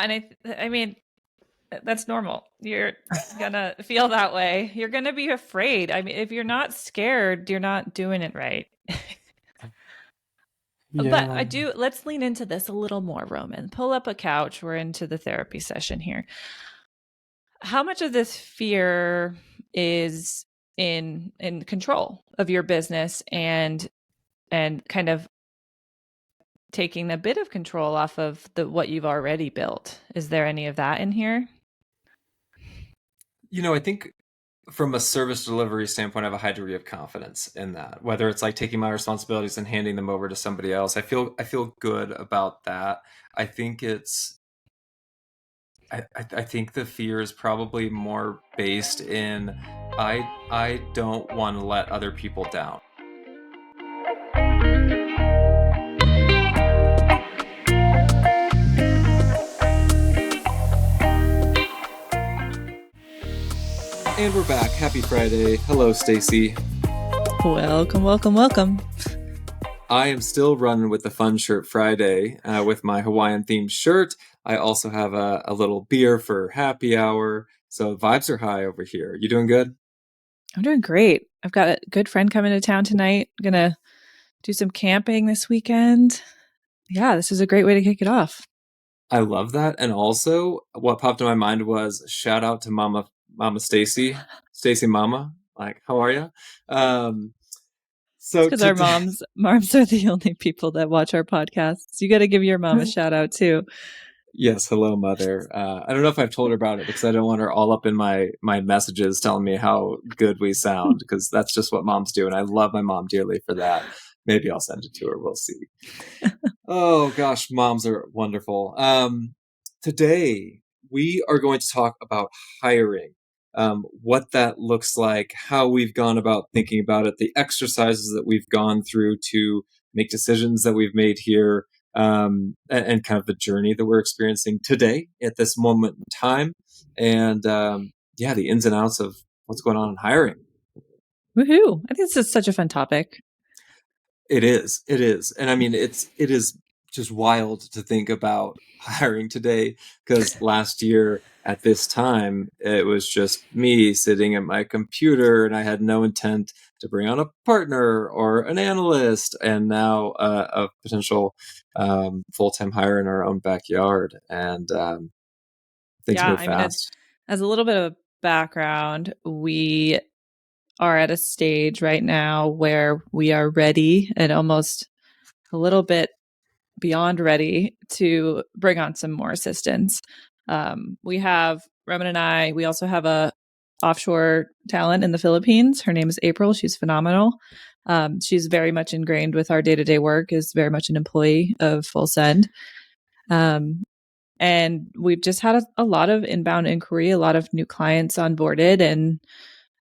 And I mean, that's normal. You're gonna feel that way. You're gonna be afraid. I mean, if you're not scared, you're not doing it right. But Yeah. let's lean into this a little more, Roman. Pull up a couch. We're into the therapy session here. How much of this fear is in control of your business and kind of taking a bit of control off of the what you've already built? Is there any of that in here? I think from a service delivery standpoint, I have a high degree of confidence in that. Whether it's like taking my responsibilities and handing them over to somebody else, I feel good about that. I think it's I think the fear is probably more based in I don't want to let other people down. And we're back. Happy Friday. Hello, Stacey. Welcome, welcome, welcome. I am still running with the Fun Shirt Friday with my Hawaiian themed shirt. I also have a little beer for happy hour. So vibes are high over here. You doing good? I'm doing great. I've got a good friend coming to town tonight. Gonna do some camping this weekend. Yeah, this is a great way to kick it off. I love that. And also, what popped in my mind was shout out to Mama Stacy Mama. Like, how are you? Um, It's so because our today, moms are the only people that watch our podcasts. You got to give your mom a shout out too. yes, hello, mother. I don't know if I've told her about it because I don't want her all up in my messages telling me how good we sound because that's just what moms do, and I love my mom dearly for that. Maybe I'll send it to her. We'll see. Oh gosh, moms are wonderful. Today we are going to talk about hiring, what that looks like, how we've gone about thinking about it, the exercises that we've gone through to make decisions that we've made here, and kind of the journey that we're experiencing today at this moment in time, and yeah, the ins and outs of what's going on in hiring. Woohoo! I think this is such a fun topic. It is. It is. And I mean, it is just wild to think about hiring today because last year at this time, it was just me sitting at my computer and I had no intent to bring on a partner or an analyst. And now a potential full-time hire in our own backyard. And things Yeah, move I mean, fast. as a little bit of background, we are at a stage right now where we are ready and almost a little bit beyond ready to bring on some more assistance. We have Roman and I, we also have a offshore talent in the Philippines. Her name is April. She's phenomenal. She's very much ingrained with our day-to-day work, is very much an employee of Full Send. Um, and we've just had a lot of inbound inquiry, a lot of new clients onboarded. And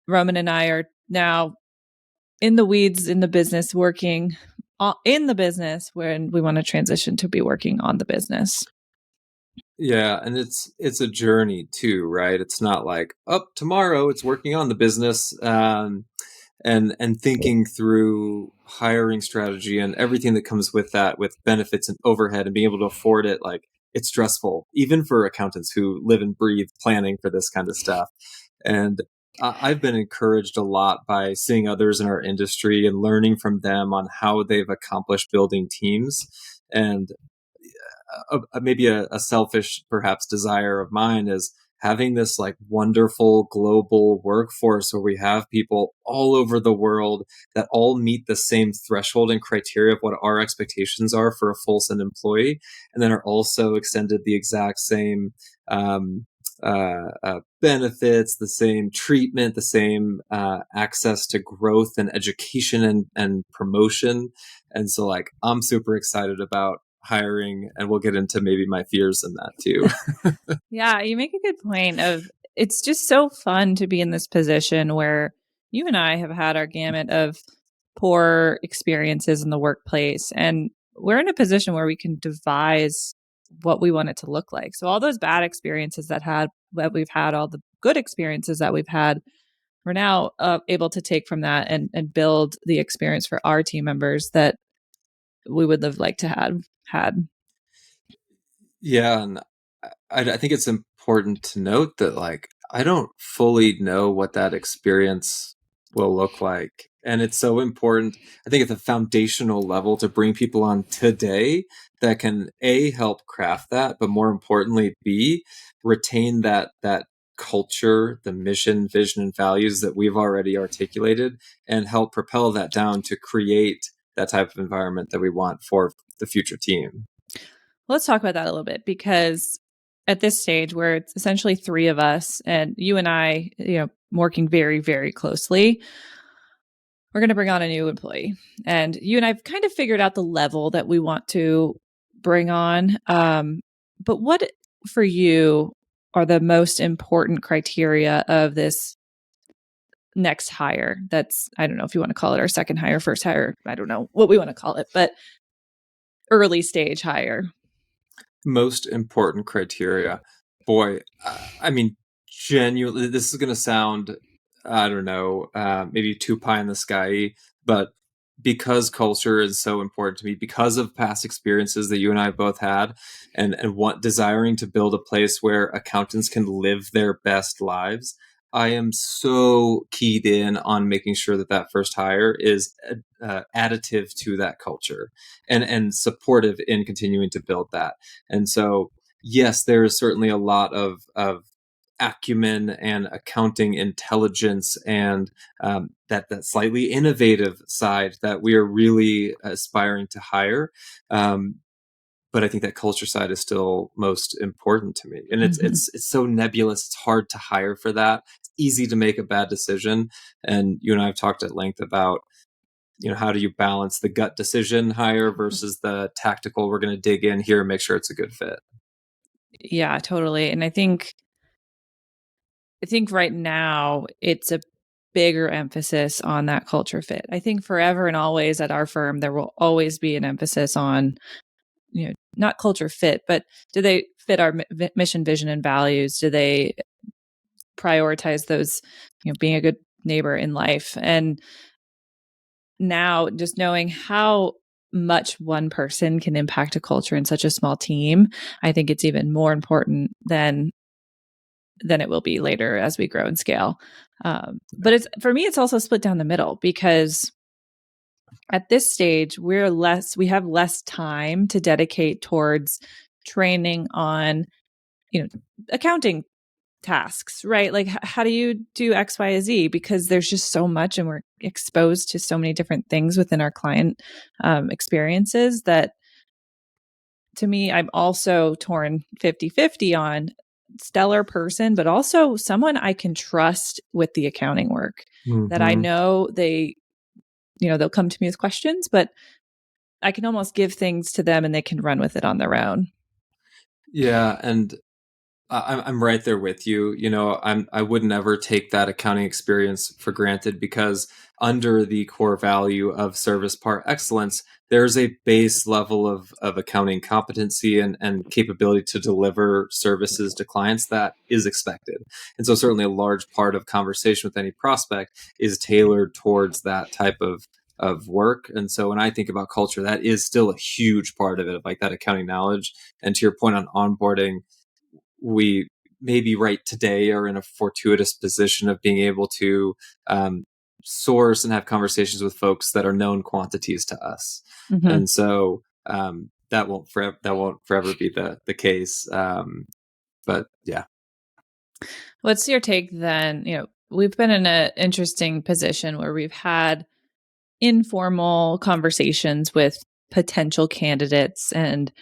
Roman and I are now in the weeds in the business, working in the business when we want to transition to be working on the business. Yeah, and it's a journey too, right? It's not like up tomorrow. It's working on the business. And thinking through hiring strategy and everything that comes with that, with benefits and overhead and being able to afford it, like it's stressful, even for accountants who live and breathe planning for this kind of stuff. And I've been encouraged a lot by seeing others in our industry and learning from them on how they've accomplished building teams. And maybe a selfish perhaps desire of mine is having this like wonderful global workforce where we have people all over the world that all meet the same threshold and criteria of what our expectations are for a full send employee, and then are also extended the exact same benefits, the same treatment, the same access to growth and education and promotion. And so like I'm super excited about hiring, and we'll get into maybe my fears in that too. Yeah, you make a good point of it's just so fun to be in this position where you and I have had our gamut of poor experiences in the workplace, and we're in a position where we can devise what we want it to look like. So all those bad experiences that we've had, all the good experiences that we've had, we're now able to take from that and build the experience for our team members that we would have liked to have had. Yeah, and I think it's important to note that like I don't fully know what that experience will look like. And it's so important, I think, at the foundational level to bring people on today that can A, help craft that, but more importantly, B, retain that culture, the mission, vision, and values that we've already articulated, and help propel that down to create that type of environment that we want for the future team. Let's talk about that a little bit, because at this stage where it's essentially three of us and you and I, working very, very closely, we're going to bring on a new employee. And you and I've kind of figured out the level that we want to bring on. But what for you are the most important criteria of this next hire? That's, I don't know if you want to call it our second hire, first hire. I don't know what we want to call it, but early stage hire. Most important criteria. Boy, I mean, genuinely, this is going to sound, I don't know, maybe too pie in the sky, but because culture is so important to me, because of past experiences that you and I both had, and want desiring to build a place where accountants can live their best lives, I am so keyed in on making sure that that first hire is additive to that culture and supportive in continuing to build that. And so, yes, there is certainly a lot of acumen and accounting intelligence and that slightly innovative side that we are really aspiring to hire. But I think that culture side is still most important to me, and it's Mm-hmm. it's it's so nebulous. It's hard to hire for that. It's easy to make a bad decision, and you and I have talked at length about how do you balance the gut decision hire versus the tactical. We're going to dig in here and make sure it's a good fit. Yeah, totally. And I think right now it's a bigger emphasis on that culture fit. I think forever and always at our firm there will always be an emphasis on, not culture fit, but do they fit our mission, vision, and values? Do they prioritize those, being a good neighbor in life? And now just knowing how much one person can impact a culture in such a small team, I think it's even more important than it will be later as we grow and scale. But it's, for me, it's also split down the middle, because at this stage we have less time to dedicate towards training on, accounting tasks, right? Like, how do you do X, Y, Z? Because there's just so much, and we're exposed to so many different things within our client experiences that, to me, I'm also torn 50-50 on stellar person, but also someone I can trust with the accounting work, that I Mm-hmm. know they'll come to me with questions, but I can almost give things to them and they can run with it on their own. Yeah, and I'm right there with you. I would never take that accounting experience for granted because under the core value of service par excellence, there's a base level of accounting competency and capability to deliver services to clients that is expected. And so certainly a large part of conversation with any prospect is tailored towards that type of work. And so when I think about culture, that is still a huge part of it, like that accounting knowledge. And to your point on onboarding, we maybe right today are in a fortuitous position of being able to source and have conversations with folks that are known quantities to us, Mm-hmm. and so that won't forever be the case. But yeah. What's your take then? We've been in an interesting position where we've had informal conversations with potential candidates and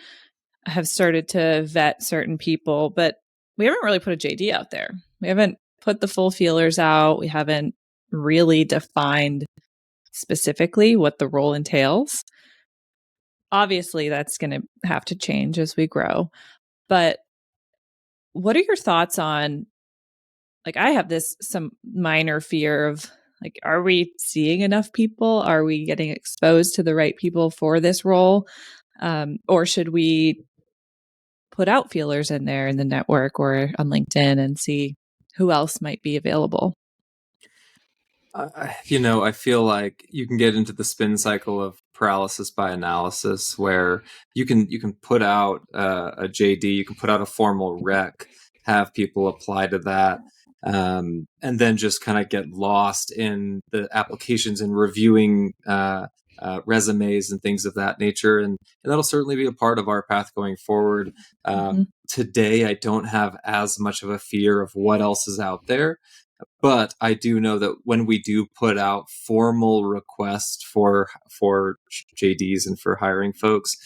have started to vet certain people, but we haven't really put a JD out there. We haven't put the full feelers out. We haven't really defined specifically what the role entails. Obviously, that's going to have to change as we grow. But what are your thoughts on, like, I have some minor fear of, like, are we seeing enough people? Are we getting exposed to the right people for this role? Or should we put out feelers in there in the network or on LinkedIn and see who else might be available? I feel like you can get into the spin cycle of paralysis by analysis, where you can put out a JD, you can put out a formal rec, have people apply to that, and then just kind of get lost in the applications and reviewing resumes and things of that nature, and that'll certainly be a part of our path going forward. Mhm. Today, I don't have as much of a fear of what else is out there, but I do know that when we do put out formal requests for JDs and for hiring folks,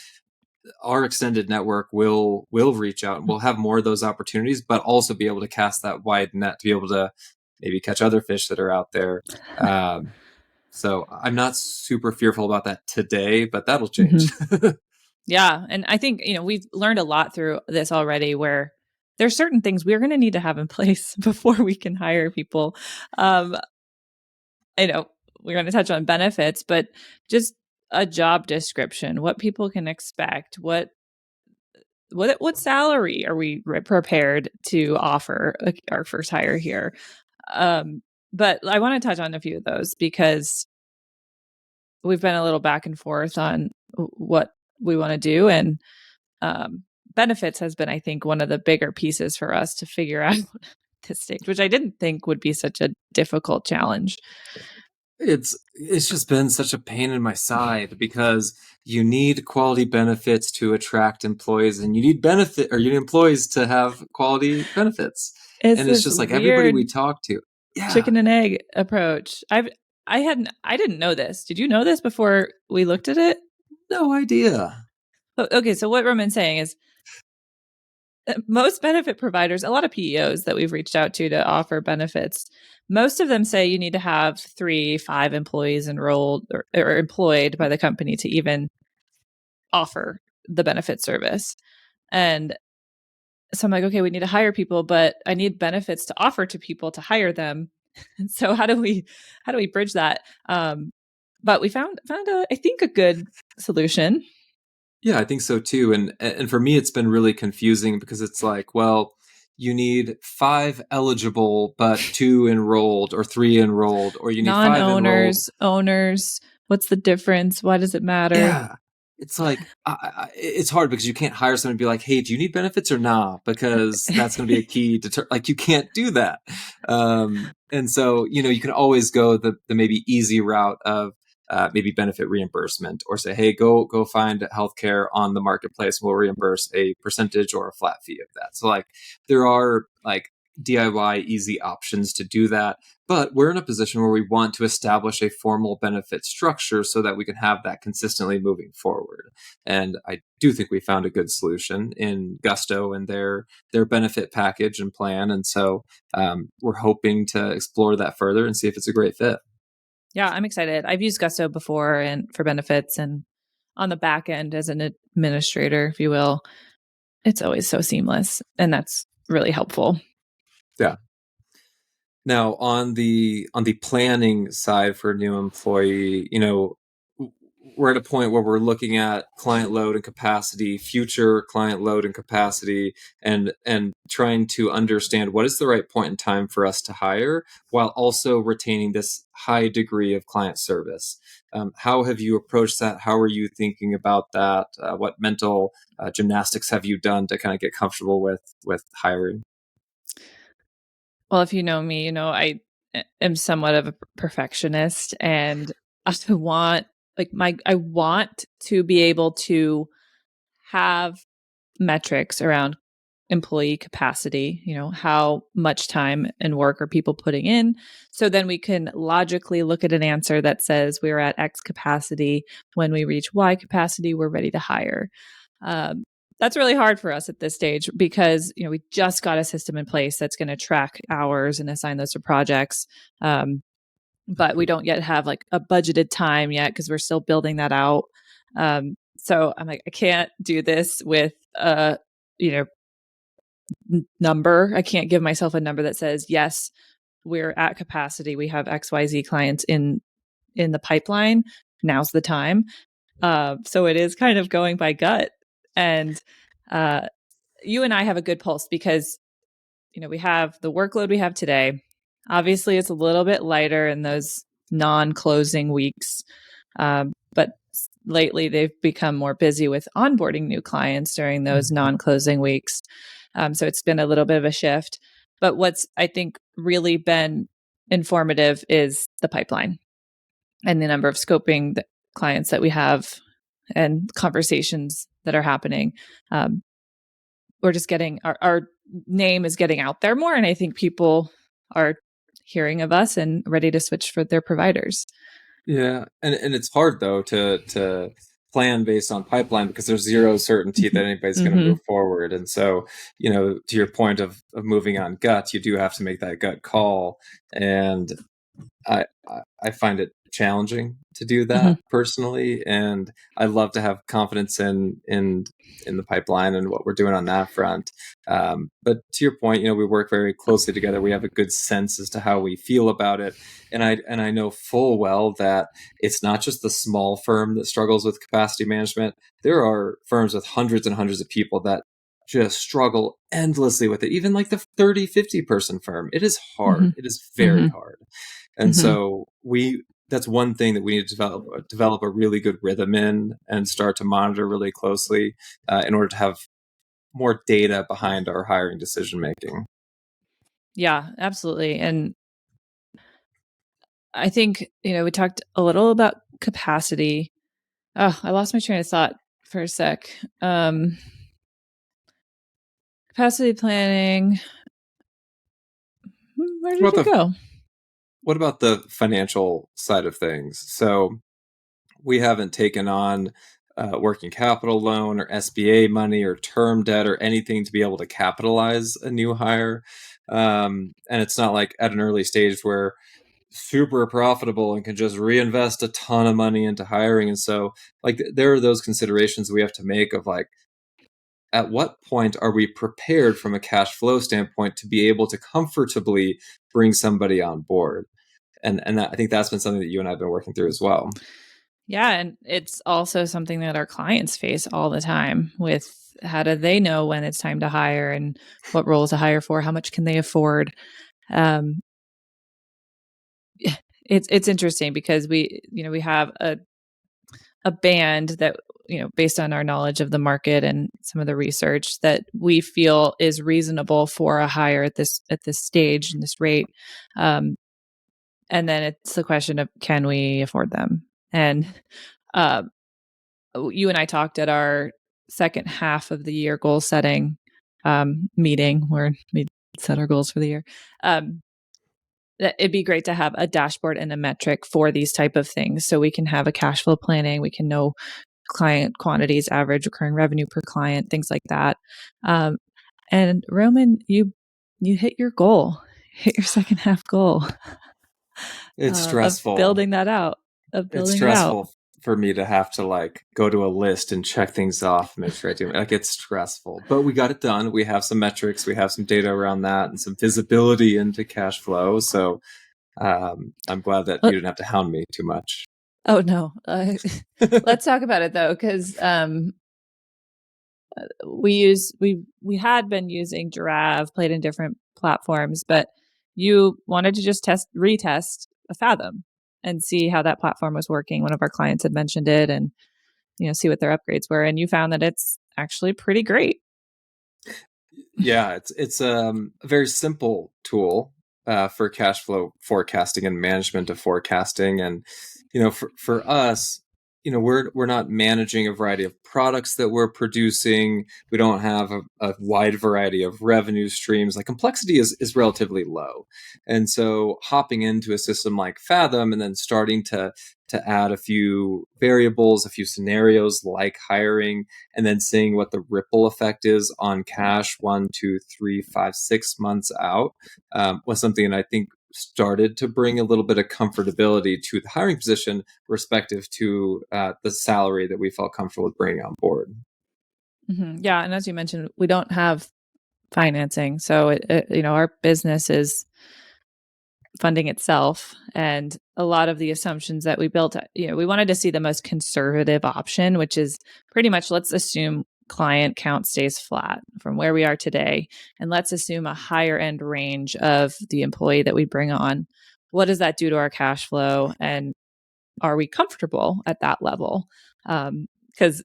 our extended network will reach out and we'll have more of those opportunities, but also be able to cast that wide net to be able to maybe catch other fish that are out there. Um, so I'm not super fearful about that today, but that'll change. Mhm. Yeah. And I think, we've learned a lot through this already where there's certain things we're going to need to have in place before we can hire people. Um, I know we're going to touch on benefits, but just a job description, what people can expect, what salary are we prepared to offer our first hire here? Um, but I want to touch on a few of those because we've been a little back and forth on what we want to do, and um, benefits has been, I think, one of the bigger pieces for us to figure out this stage, which I didn't think would be such a difficult challenge. It's just been such a pain in my side because you need quality benefits to attract employees, and you need employees to have quality benefits. It's And it's this just like everybody weird we talk to, yeah, chicken and egg approach. I didn't know this. Did you know this before we looked at it? no idea. Okay, so what Roman's saying is most benefit providers, a lot of PEOs that we've reached out to offer benefits, most of them say you need to have 5 employees enrolled or employed by the company to even offer the benefit service. And so I'm like, okay, we need to hire people, but I need benefits to offer to people to hire them. And so how do we bridge that? But we found I think a good solution. Yeah, I think so too. And for me, it's been really confusing because it's like, well, you need five eligible, but two enrolled or three enrolled, or you need five enrolled. Non-owners, owners, what's the difference? Why does it matter? Yeah. It's like it's hard because you can't hire someone and be like, "Hey, do you need benefits or not?" Because that's going to be a key like you can't do that. And so you can always go the maybe easy route of maybe benefit reimbursement, or say, "Hey, go find healthcare on the marketplace. We'll reimburse a percentage or a flat fee of that." So like there are like DIY easy options to do that, but we're in a position where we want to establish a formal benefit structure so that we can have that consistently moving forward. And I do think we found a good solution in Gusto and their benefit package and plan. And so we're hoping to explore that further and see if it's a great fit. Yeah, I'm excited. I've used Gusto before and for benefits and on the back end as an administrator, if you will. It's always so seamless and that's really helpful. Yeah. Now on the planning side for a new employee, we're at a point where we're looking at client load and capacity, future client load and capacity, and trying to understand what is the right point in time for us to hire while also retaining this high degree of client service. How have you approached that? How are you thinking about that? What mental gymnastics have you done to kind of get comfortable with hiring? Well, if you know me, I am somewhat of a perfectionist and I want I want to be able to have metrics around employee capacity, how much time and work are people putting in. So then we can logically look at an answer that says we're at X capacity. When we reach Y capacity, we're ready to hire. Um, that's really hard for us at this stage because we just got a system in place that's going to track hours and assign those to projects. But we don't yet have like a budgeted time yet because we're still building that out. So I'm like, I can't do this with you know number. I can't give myself a number that says, yes, we're at capacity. We have XYZ clients in the pipeline. Now's the time. So it is kind of going by gut. And uh, you and I have a good pulse because we have the workload we have today. Obviously, it's a little bit lighter in those non-closing weeks, but lately they've become more busy with onboarding new clients during those non-closing weeks. So it's been a little bit of a shift. But what's, I think, really been informative is the pipeline and the number of scoping clients that we have and conversations that are happening. We're just getting our name is getting out there more. And I think people are hearing of us and ready to switch for their providers. Yeah, and it's hard though to plan based on pipeline because there's zero certainty that anybody's going to Mm-hmm. move forward. And so, to your point of moving on gut, you do have to make that gut call. And I find it challenging to do that Mm-hmm. personally, and I love to have confidence in the pipeline and what we're doing on that front. But to your point, we work very closely together. We have a good sense as to how we feel about it, and I know full well that it's not just the small firm that struggles with capacity management. There are firms with hundreds and hundreds of people that just struggle endlessly with it. Even like the 30, 50 person firm, it is hard. It is very Mm-hmm. hard. And Mm-hmm. so that's one thing that we need to develop a really good rhythm in and start to monitor really closely in order to have more data behind our hiring decision making. Yeah, absolutely. And I think, we talked a little about capacity. Oh, I lost my train of thought for a sec. Capacity planning. Where did What it about the go? what about the financial side of things? So we haven't taken on working capital loan or SBA money or term debt or anything to be able to capitalize a new hire. And it's not like at an early stage where super profitable and can just reinvest a ton of money into hiring. And so like there are those considerations we have to make of like, at what point are we prepared from a cash flow standpoint to be able to comfortably bring somebody on board? And I think that's been something that you and I have been working through as well. Yeah, and it's also something that our clients face all the time with how do they know when it's time to hire and what roles to hire for, how much can they afford? Um, it's interesting because we have a band that based on our knowledge of the market and some of the research that we feel is reasonable for a hire at this stage and this rate. Um, and then it's the question of can we afford them? And uh, you and I talked at our second half of the year goal setting meeting where we set our goals for the year. That it'd be great to have a dashboard and a metric for these type of things so we can have a cash flow planning. We can know client quantities, average recurring revenue per client, things like that. Um, and Roman, you hit your goal, hit your second half goal It's of stressful. building that out, of It's building it out. stressful for me to have to like go to a list and check things off, make sure I do. Like it's stressful, but we got it done. We have some metrics, we have some data around that, and some visibility into cash flow. So I'm glad that you didn't have to hound me too much. Oh no, let's talk about it though, because we had been using Giraffe, played in different platforms, but you wanted to just retest a Fathom and see how that platform was working. One of our clients had mentioned it, and see what their upgrades were, and you found that it's actually pretty great. Yeah, it's a very simple tool for cash flow forecasting and management of forecasting. And for us, we're not managing a variety of products that we're producing. We don't have a wide variety of revenue streams. Like complexity is relatively low, and so hopping into a system like Fathom and then starting to add a few variables, a few scenarios like hiring, and then seeing what the ripple effect is on cash 1, 2, 3, 5, 6 months out was something that I think started to bring a little bit of comfortability to the hiring position respective to the salary that we felt comfortable with bringing on board. Mm-hmm. Yeah, and as you mentioned, we don't have financing, so our business is funding itself, and a lot of the assumptions that we built, we wanted to see the most conservative option, which is pretty much let's assume client count stays flat from where we are today, and let's assume a higher end range of the employee that we bring on, what does that do to our cash flow? And are we comfortable at that level? Because,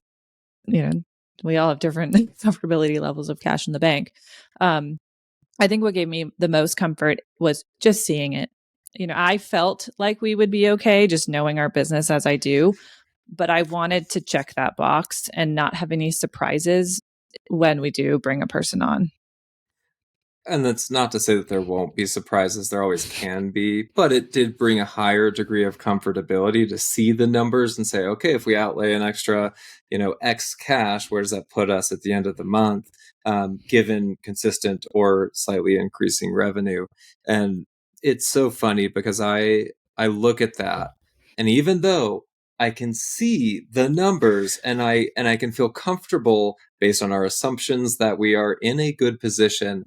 we all have different comfortability levels of cash in the bank. I think what gave me the most comfort was just seeing it. I felt like we would be okay just knowing our business as I do, but I wanted to check that box and not have any surprises when we do bring a person on. And that's not to say that there won't be surprises. There always can be, but it did bring a higher degree of comfortability to see the numbers and say, okay, if we outlay an extra, X cash, where does that put us at the end of the month, given consistent or slightly increasing revenue? And it's so funny because I look at that, and even though I can see the numbers and I can feel comfortable based on our assumptions that we are in a good position,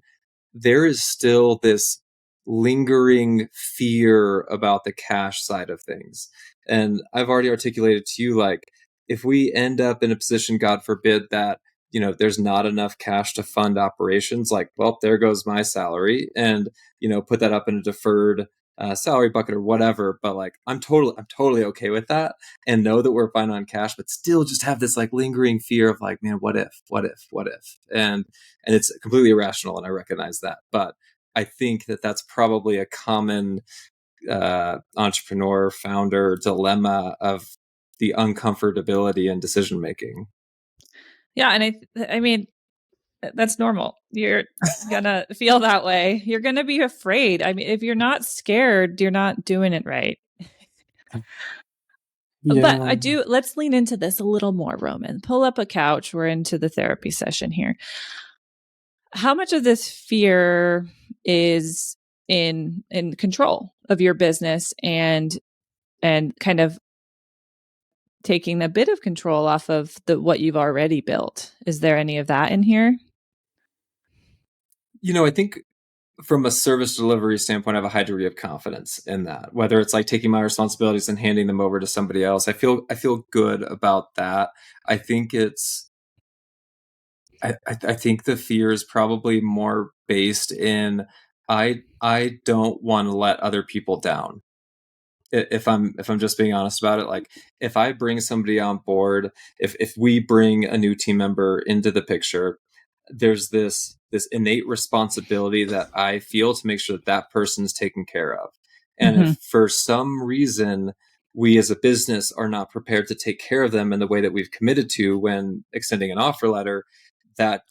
there is still this lingering fear about the cash side of things. And I've already articulated to you, like, if we end up in a position, God forbid, that, there's not enough cash to fund operations, like, well, there goes my salary, and, put that up in a deferred salary bucket or whatever. But like, I'm totally okay with that, and know that we're fine on cash, but still just have this like lingering fear of like, man, what if? And it's completely irrational, and I recognize that. But I think that that's probably a common entrepreneur founder dilemma of the uncomfortability in decision making. Yeah, and I mean, that's normal. You're gonna feel that way. You're gonna be afraid. I mean, if you're not scared, you're not doing it right. But Yeah. let's lean into this a little more, Roman. Pull up a couch. We're into the therapy session here. How much of this fear is in control of your business and kind of taking a bit of control off of what you've already built? Is there any of that in here? I think from a service delivery standpoint, I have a high degree of confidence in that. Whether it's like taking my responsibilities and handing them over to somebody else, I feel good about that. I think I think the fear is probably more based in I don't want to let other people down. If I'm just being honest about it, like, if I bring somebody on board, if we bring a new team member into the picture, there's this innate responsibility that I feel to make sure that that person's taken care of. And Mm-hmm. if for some reason we as a business are not prepared to take care of them in the way that we've committed to when extending an offer letter, that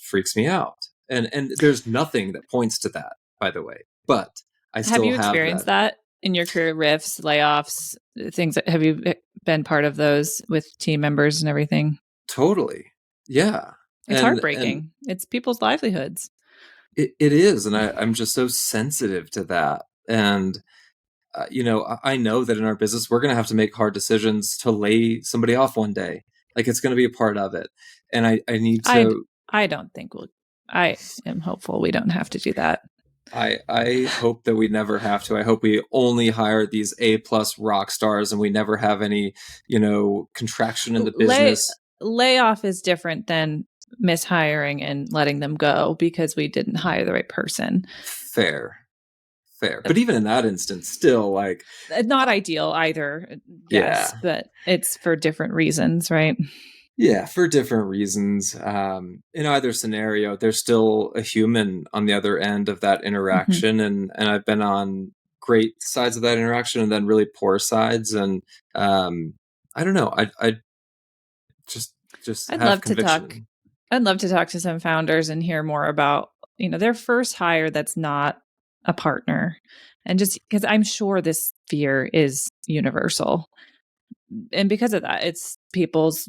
freaks me out. And there's nothing that points to that, by the way. But I Have still you have experienced that. that in your career? Rifts, layoffs, things have you been part of those with team members and everything? Totally. Yeah. It's And heartbreaking. It's people's livelihoods. it is. And I'm just so sensitive to that. And, I know that in our business, we're going to have to make hard decisions to lay somebody off one day. Like, it's going to be a part of it. And I need I to, I don't think we'll. I am hopeful we don't have to do that. I hope that we never have to. I hope we only hire these A+ rock stars and we never have any, contraction in the Lay business. Layoff is different than mishiring and letting them go because we didn't hire the right person. Fair. Fair. But even in that instance, still, like, Not ideal either. yeah. Yes, but it's for different reasons, right? Yeah, for different reasons. In either scenario, there's still a human on the other end of that Mm-hmm. interaction, and I've been on great sides of that interaction, and then really poor sides, and um, I don't know. I just I'd have love to talk. conviction. I'd love to talk to some founders and hear more about, their first hire that's not a partner. And just because I'm sure this fear is universal. And because of that, it's people's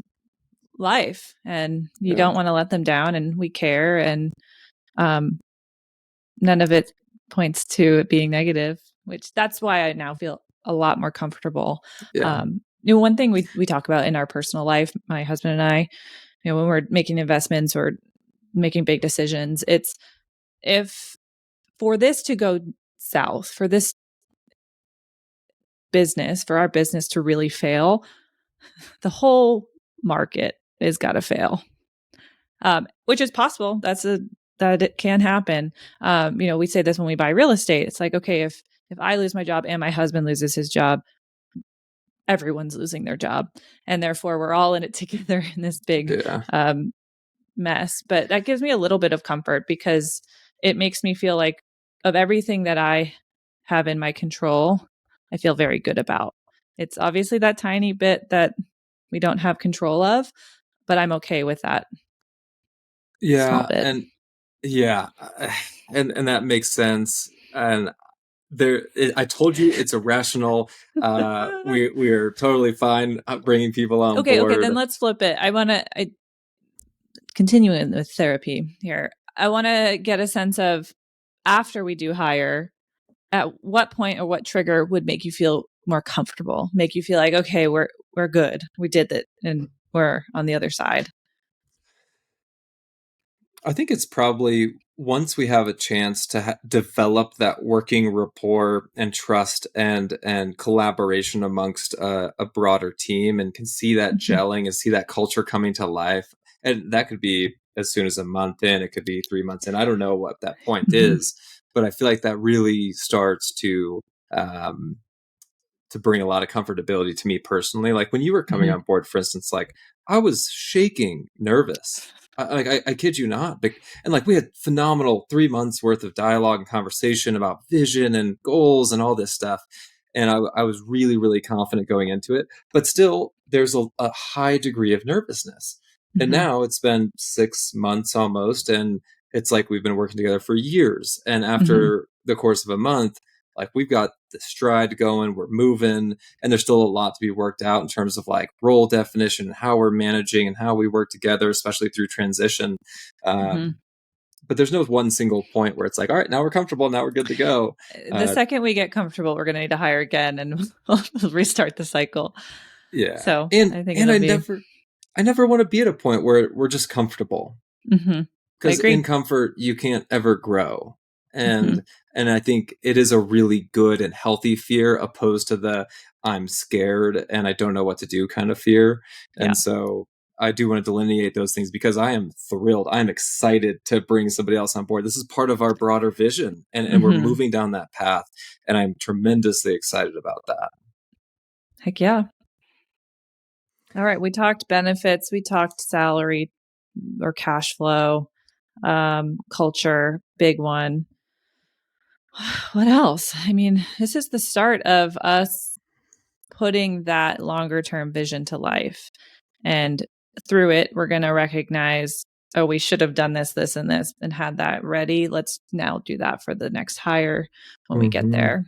life and you Yeah, don't want to let them down and we care and um none of it points to it being negative, which that's why I now feel a lot more comfortable. yeah, One thing we talk about in our personal life, my husband and I, when we're making investments or making big decisions, it's if for this to go south, for this business, for our business to really fail, the whole market is got to fail, which is possible. That it can happen. We say this when we buy real estate. It's like, okay, if I lose my job and my husband loses his job, everyone's losing their job, and therefore we're all in it together in this big Yeah. mess. But that gives me a little bit of comfort because it makes me feel like of everything that I have in my control, I feel very good about. It's obviously that tiny bit that we don't have control of, but I'm okay with that small Yeah. bit. And yeah. And that makes sense. And I told you it's irrational. We are totally fine bringing people on Okay, then board. let's flip it. I continuing with therapy here. I want to get a sense of, after we do hire, at what point or what trigger would make you feel more comfortable, make you feel like, okay, we're good, we did it, and we're on the other side. I think it's probably once we have a chance to develop that working rapport and trust and collaboration amongst a broader team, and can see that Mm-hmm. gelling and see that culture coming to life. And that could be as soon as a month in, it could be 3 months in. I don't know what that point Mm-hmm. is, but I feel like that really starts um, to bring a lot of comfortability to me personally. Like when you were coming Mm-hmm. on board, for instance, like I was shaking, nervous. I kid you not. And like we had phenomenal 3 months worth of dialogue and conversation about vision and goals and all this stuff. And I was really, really confident going into it. But still, there's a high degree of nervousness. And Mm-hmm. now it's been 6 months almost. And it's like we've been working together for years. And Mm-hmm. after the course of a month, like we've got the stride going, we're moving, and there's still a lot to be worked out in terms of like role definition, how we're managing and how we work together, especially through transition. Mm-hmm. But there's no one single point where it's like, all right, now we're comfortable, now we're good to go. The Uh, second we get comfortable, we're going to need to hire again, and we'll restart the cycle. yeah, So and I think and it'll be. I never want to be at a point where we're just comfortable, Mm-hmm. I because in agree. comfort you can't ever grow. Mm-hmm. And I think it is a really good and healthy fear, opposed to the I'm scared and I don't know what to do kind of fear. Yeah. And so I do want to delineate those things, because I am thrilled, I'm excited to bring somebody else on board. This is part of our broader vision, and we're Mm-hmm. moving down that path, and I'm tremendously excited about that. Heck yeah. All right. We talked benefits. We talked salary or cash flow, culture, big one. What else? I mean, this is the start of us putting that longer term vision to life. And through it, we're going to recognize, oh, we should have done this, this, and this, and had that ready. Let's now do that for the next hire when we get Mm-hmm. there.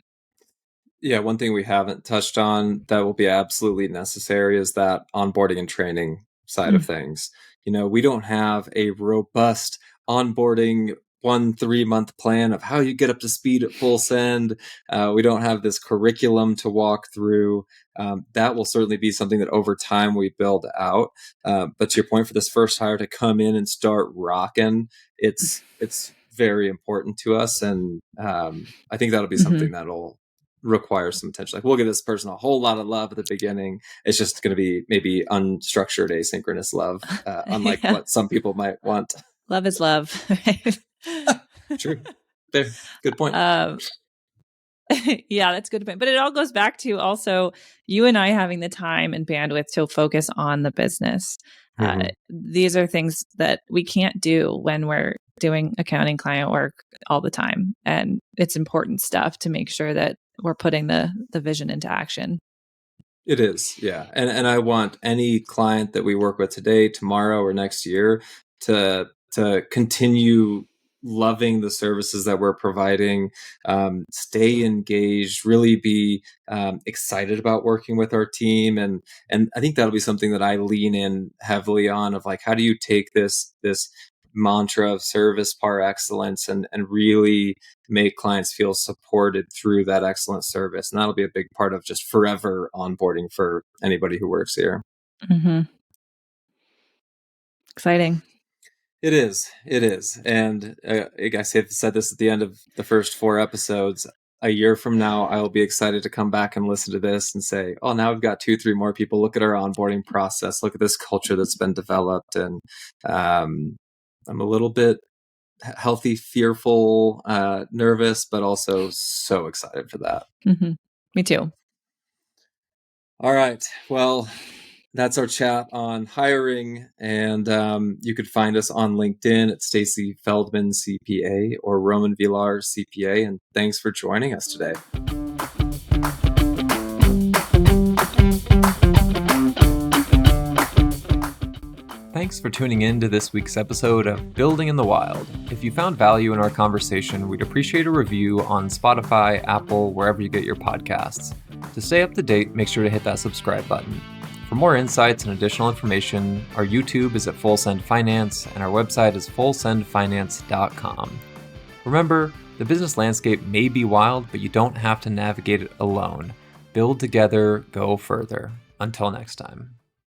Yeah, one thing we haven't touched on that will be absolutely necessary is that onboarding and training side of Mm. things. We don't have a robust onboarding 1 3 month plan of how you get up to speed at full send. We don't have this curriculum to walk through. That will certainly be something that over time we build out. But to your point, for this first hire to come in and start rocking, it's very important to us, and I think that'll be Mm-hmm. something that'll require some attention. Like we'll give this person a whole lot of love at the beginning. It's just going to be maybe unstructured asynchronous love, unlike Yeah. what some people might want. Love is love. True. Fair. Good point. um, yeah, that's a good point. But it all goes back to also you and I having the time and bandwidth to focus on the business. Mm-hmm. These are things that we can't do when we're doing accounting client work all the time. And it's important stuff to make sure that we're putting the vision into action. It is, yeah. And I want any client that we work with today, tomorrow, or next year to continue loving the services that we're providing, stay engaged, really be excited about working with our team, and I think that'll be something that I lean in heavily on. Of like, how do you take this mantra of service par excellence and really make clients feel supported through that excellent service. And that'll be a big part of just forever onboarding for anybody who works here. Mm-hmm. Exciting. It is. It is. And I guess I've said this at the end of the first 4 episodes. a year from now, I will be excited to come back and listen to this and say, oh, now we've got 2-3 more people. Look at our onboarding process. Look at this culture that's been developed. And I'm a little bit healthy, fearful, nervous, but also so excited for that. Mm-hmm. Me too. All right. Well, that's our chat on hiring. And you could find us on LinkedIn at Stacey Feldman CPA or Roman Villard CPA. And thanks for joining us today. Thanks for tuning in to this week's episode of Building in the Wild. If you found value in our conversation, we'd appreciate a review on Spotify, Apple, wherever you get your podcasts. To stay up to date, make sure to hit that subscribe button. For more insights and additional information, our YouTube is at Full Send Finance and our website is fullsendfinance.com. Remember, the business landscape may be wild, but you don't have to navigate it alone. Build together, go further. Until next time.